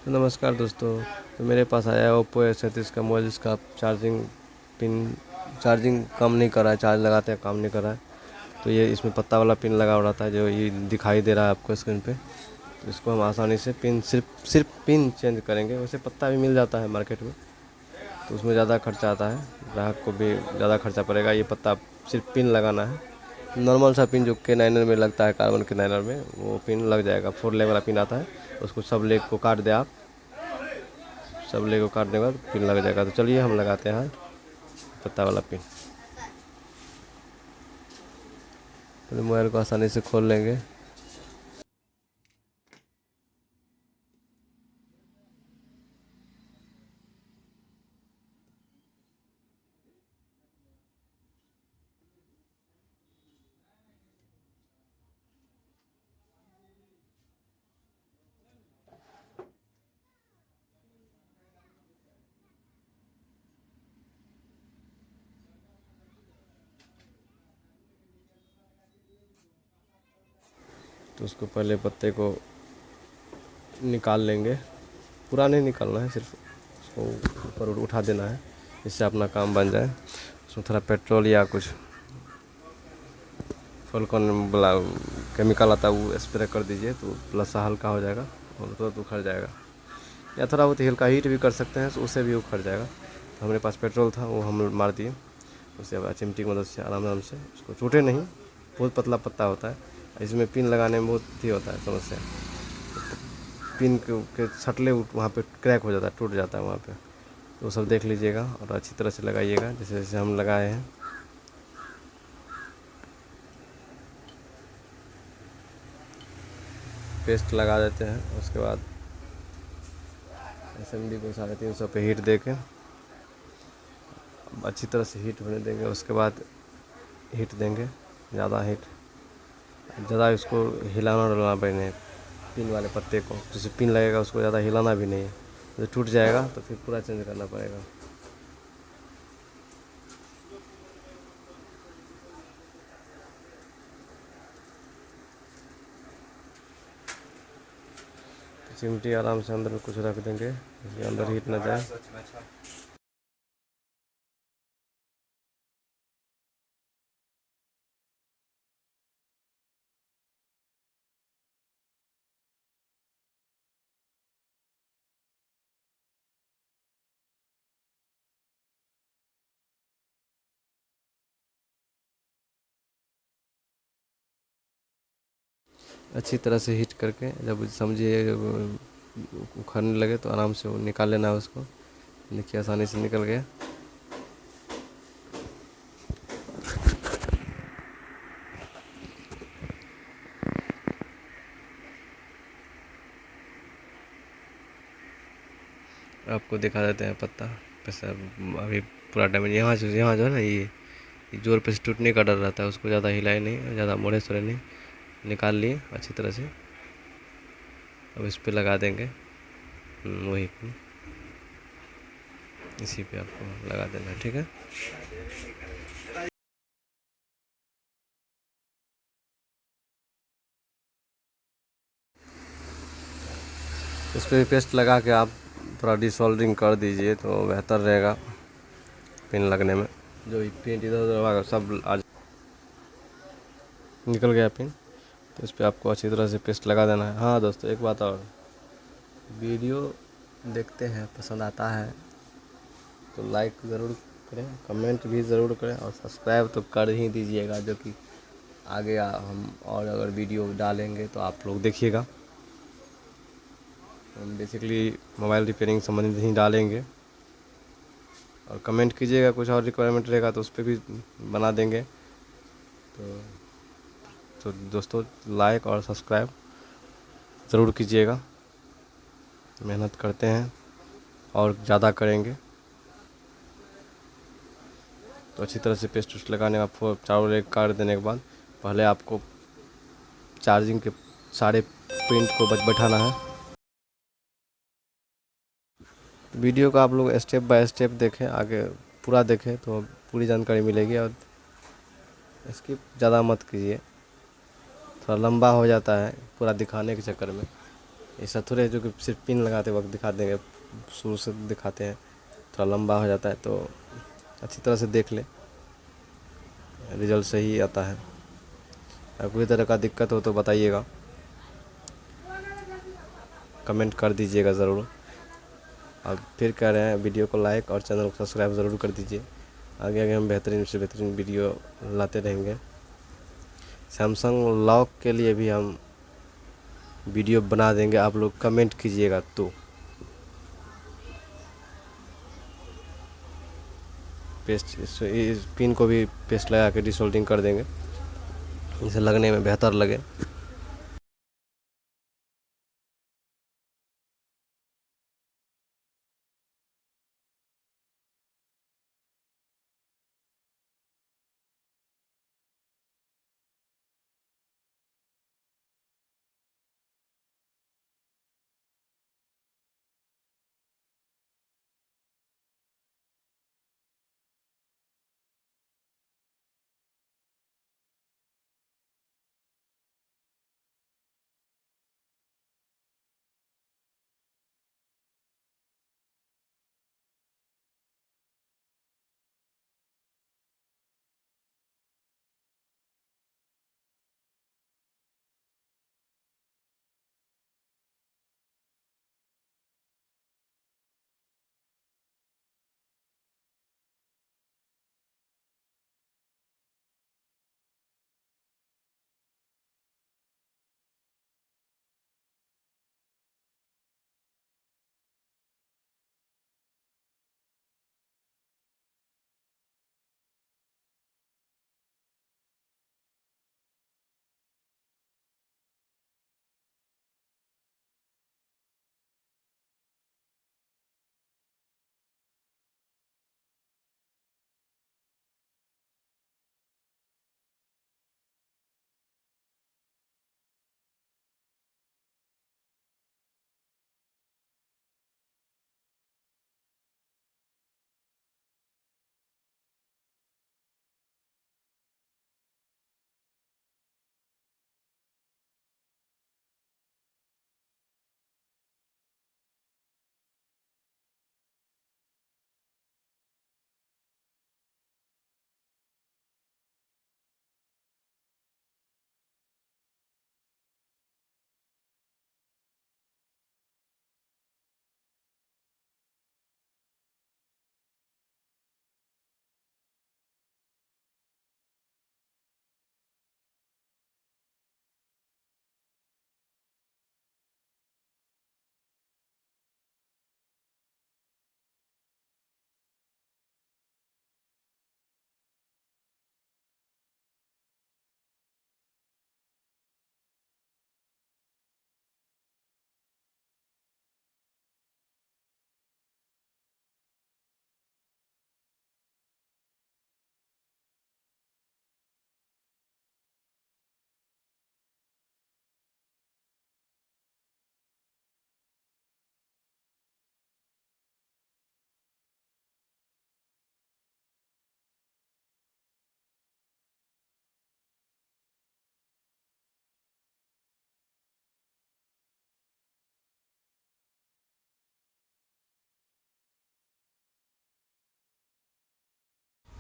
तो नमस्कार दोस्तों। तो मेरे पास आया है ओप्पो A37 का मोबाइल, जिसका पिन चार्जिंग काम नहीं कर रहा है, चार्ज लगाते हैं काम नहीं कर रहा है। तो ये इसमें पत्ता वाला पिन लगा हुआ रहता है, जो ये दिखाई दे रहा है आपको स्क्रीन पे। तो इसको हम आसानी से पिन सिर्फ पिन चेंज करेंगे। वैसे पत्ता भी मिल जाता है मार्केट में, तो उसमें ज़्यादा खर्चा आता है, ग्राहक को भी ज़्यादा खर्चा पड़ेगा। ये पत्ता सिर्फ पिन लगाना है। नॉर्मल सा पिन जो K9 में लगता है, कार्बन K9 में, वो पिन लग जाएगा। 4 लेग वाला पिन आता है, उसको सब लेग को काट दे आप। सब लेग को काटने के बाद पिन लग जाएगा। तो चलिए हम लगाते हैं पत्ता वाला पिन। तो मोबाइल को आसानी से खोल लेंगे। तो उसको पहले पत्ते को निकाल लेंगे। पूरा नहीं निकालना है, सिर्फ उसको ऊपर उठा देना है, इससे अपना काम बन जाए। उसमें थोड़ा पेट्रोल या कुछ फॉलकॉन वाला केमिकल आता है, वो स्प्रे कर दीजिए, तो प्लस सा हल्का हो जाएगा और तुरंत उखड़ जाएगा। या थोड़ा बहुत हल्का हीट भी कर सकते हैं, तो उससे भी उखड़ जाएगा। तो हमारे पास पेट्रोल था, वो हम मार दिए। उससे अब चिमटी की मदद से आराम आराम से उसको टूटे नहीं। बहुत पतला पत्ता होता है, इसमें पिन लगाने में बहुत ही होता है समस्या। पिन के सटले वहाँ पे क्रैक हो जाता है, टूट जाता है वहाँ पे। तो वो सब देख लीजिएगा और अच्छी तरह से लगाइएगा, जैसे जैसे हम लगाए हैं। पेस्ट लगा देते हैं। उसके बाद SMD को 350 पे हीट दे के अच्छी तरह से हीट होने देंगे। उसके बाद हीट देंगे, ज़्यादा हीट, ज़्यादा इसको हिलाना डुलाना भी नहीं। पिन वाले पत्ते को जैसे पिन लगेगा उसको ज़्यादा हिलाना भी नहीं है, तो टूट जाएगा, तो फिर पूरा चेंज करना पड़ेगा। तो चिमटी आराम से अंदर में कुछ रख देंगे, इसके अंदर हीट ना जाए। अच्छी तरह से हीट करके जब समझिए जब उखड़ने लगे, तो आराम से वो निकाल लेना है उसको। देखिए आसानी से निकल गया। आपको दिखा देते हैं पत्ता वैसे। अभी पूरा डैमेज यहाँ जो है ना, ये जोर पे से टूटने का डर रहता है, उसको ज़्यादा हिलाए नहीं, ज़्यादा मोड़े सोड़े नहीं। निकाल लिए अच्छी तरह से। अब इस पे लगा देंगे वही पे, इसी पे आपको लगा देना है, ठीक है। इस पे पेस्ट लगा के आप थोड़ा डिसोल्डरिंग कर दीजिए, तो बेहतर रहेगा पिन लगने में। जो पेंट इधर उधर होगा सब आज निकल गया पिन। तो इस पे आपको अच्छी तरह से पेस्ट लगा देना है। हाँ दोस्तों, एक बात और, वीडियो देखते हैं, पसंद आता है तो लाइक ज़रूर करें, कमेंट भी ज़रूर करें, और सब्सक्राइब तो कर ही दीजिएगा, जो कि आगे हम और अगर वीडियो डालेंगे तो आप लोग देखिएगा। हम बेसिकली मोबाइल रिपेयरिंग संबंधित ही डालेंगे, और कमेंट कीजिएगा, कुछ और रिक्वायरमेंट रहेगा तो उस पर भी बना देंगे। तो दोस्तों, लाइक और सब्सक्राइब ज़रूर कीजिएगा। मेहनत करते हैं और ज़्यादा करेंगे। तो अच्छी तरह से पेस्ट उस्ट लगाने का चारों लेग काट देने के बाद पहले आपको चार्जिंग के सारे पिन को बैठाना है। वीडियो को आप लोग स्टेप बाय स्टेप देखें, आगे पूरा देखें तो पूरी जानकारी मिलेगी, और स्किप ज़्यादा मत कीजिए, थोड़ा लंबा हो जाता है पूरा दिखाने के चक्कर में। ऐसा थोड़े है जो कि सिर्फ पिन लगाते वक्त दिखा देंगे, शुरू से दिखाते हैं, थोड़ा लंबा हो जाता है तो अच्छी तरह से देख ले, रिजल्ट सही आता है। अगर कोई तरह का दिक्कत हो तो बताइएगा, कमेंट कर दीजिएगा ज़रूर। अब फिर कह रहे हैं वीडियो को लाइक और चैनल को सब्सक्राइब ज़रूर कर दीजिए। आगे आगे हम बेहतरीन से बेहतरीन वीडियो लाते रहेंगे। सैमसंग लॉक के लिए भी हम वीडियो बना देंगे, आप लोग कमेंट कीजिएगा तो। पेस्ट इस पिन को भी पेस्ट लगा के डिसोल्डिंग कर देंगे, इसे लगने में बेहतर लगे।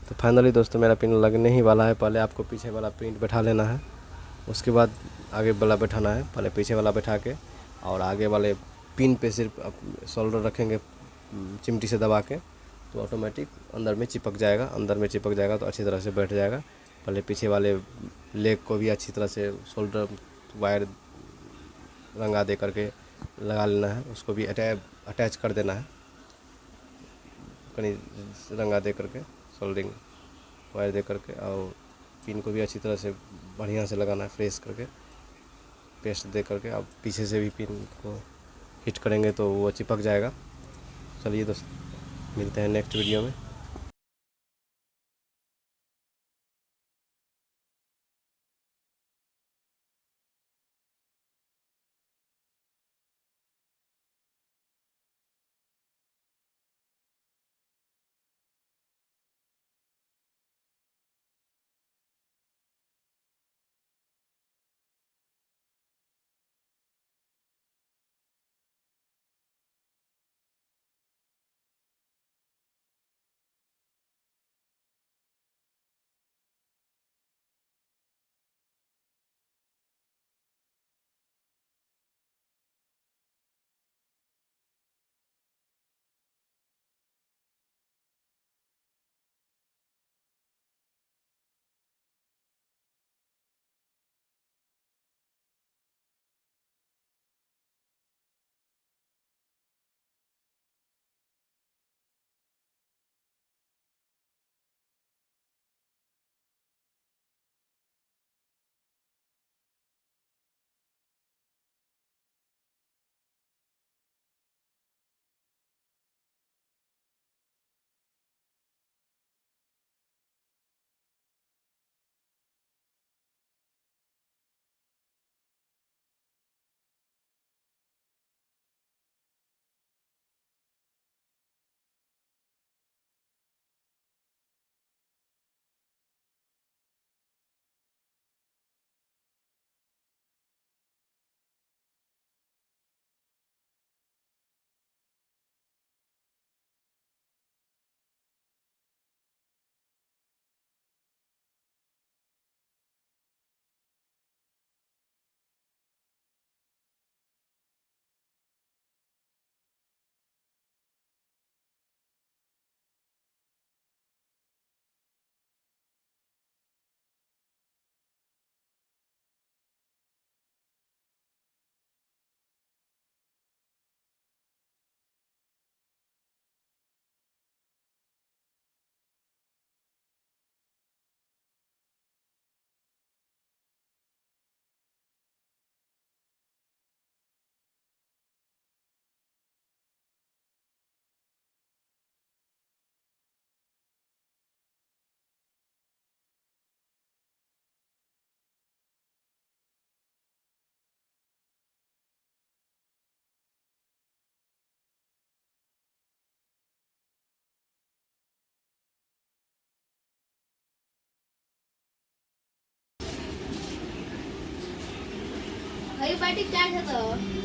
तो फाइनली दोस्तों मेरा पिन लगने ही वाला है। पहले आपको पीछे वाला प्रिंट बैठा लेना है, उसके बाद आगे वाला बैठाना है। पहले पीछे वाला बैठा के और आगे वाले पिन पे सिर्फ आप सोल्डर रखेंगे चिमटी से दबा के, तो ऑटोमेटिक अंदर में चिपक जाएगा। अंदर में चिपक जाएगा तो अच्छी तरह से बैठ जाएगा। पहले पीछे वाले लेग को भी अच्छी तरह से सोल्डर वायर रंगा दे करके लगा लेना है, उसको भी अटैच कर देना है, कहीं रंगा दे करके सोल्डरिंग वायर दे करके। और पिन को भी अच्छी तरह से बढ़िया से लगाना है, फ्रेश करके पेस्ट दे करके। अब पीछे से भी पिन को हिट करेंगे तो वो चिपक जाएगा। चलिए दोस्त, मिलते हैं नेक्स्ट वीडियो में। एक बैटरी चार्ज है तो